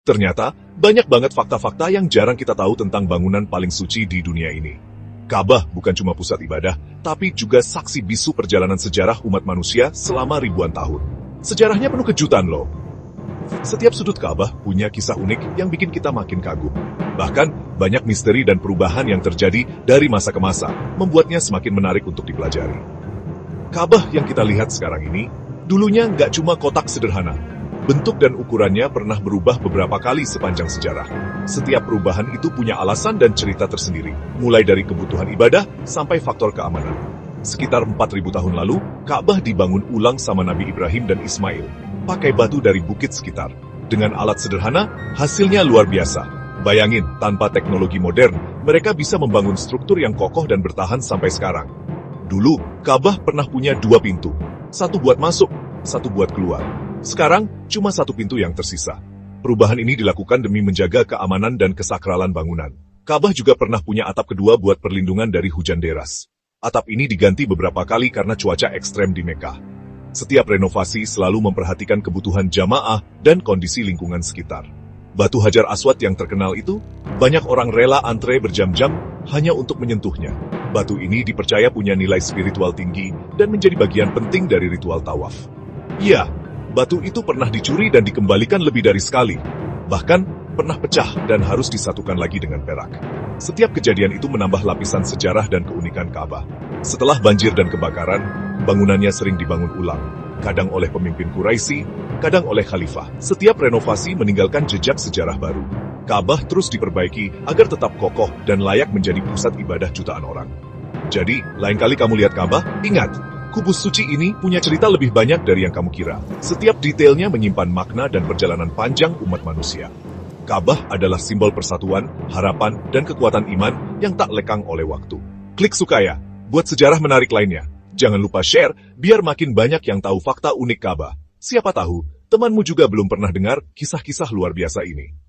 Ternyata, banyak banget fakta-fakta yang jarang kita tahu tentang bangunan paling suci di dunia ini. Ka'bah bukan cuma pusat ibadah, tapi juga saksi bisu perjalanan sejarah umat manusia selama ribuan tahun. Sejarahnya penuh kejutan loh. Setiap sudut Ka'bah punya kisah unik yang bikin kita makin kagum. Bahkan, banyak misteri dan perubahan yang terjadi dari masa ke masa, membuatnya semakin menarik untuk dipelajari. Ka'bah yang kita lihat sekarang ini, dulunya nggak cuma kotak sederhana. Bentuk dan ukurannya pernah berubah beberapa kali sepanjang sejarah. Setiap perubahan itu punya alasan dan cerita tersendiri, mulai dari kebutuhan ibadah sampai faktor keamanan. Sekitar 4.000 tahun lalu, Ka'bah dibangun ulang sama Nabi Ibrahim dan Ismail, pakai batu dari bukit sekitar. Dengan alat sederhana, hasilnya luar biasa. Bayangin, tanpa teknologi modern, mereka bisa membangun struktur yang kokoh dan bertahan sampai sekarang. Dulu, Ka'bah pernah punya 2 pintu. Satu buat masuk, satu buat keluar. Sekarang, cuma satu pintu yang tersisa. Perubahan ini dilakukan demi menjaga keamanan dan kesakralan bangunan. Ka'bah juga pernah punya atap kedua buat perlindungan dari hujan deras. Atap ini diganti beberapa kali karena cuaca ekstrem di Mekah. Setiap renovasi selalu memperhatikan kebutuhan jamaah dan kondisi lingkungan sekitar. Batu Hajar Aswad yang terkenal itu, banyak orang rela antre berjam-jam hanya untuk menyentuhnya. Batu ini dipercaya punya nilai spiritual tinggi dan menjadi bagian penting dari ritual tawaf. Iya, batu itu pernah dicuri dan dikembalikan lebih dari sekali. Bahkan, pernah pecah dan harus disatukan lagi dengan perak. Setiap kejadian itu menambah lapisan sejarah dan keunikan Ka'bah. Setelah banjir dan kebakaran, bangunannya sering dibangun ulang. Kadang oleh pemimpin Quraisy, kadang oleh khalifah. Setiap renovasi meninggalkan jejak sejarah baru. Ka'bah terus diperbaiki agar tetap kokoh dan layak menjadi pusat ibadah jutaan orang. Jadi, lain kali kamu lihat Ka'bah, ingat, kubus suci ini punya cerita lebih banyak dari yang kamu kira. Setiap detailnya menyimpan makna dan perjalanan panjang umat manusia. Ka'bah adalah simbol persatuan, harapan, dan kekuatan iman yang tak lekang oleh waktu. Klik suka ya, buat sejarah menarik lainnya. Jangan lupa share, biar makin banyak yang tahu fakta unik Ka'bah. Siapa tahu, temanmu juga belum pernah dengar kisah-kisah luar biasa ini.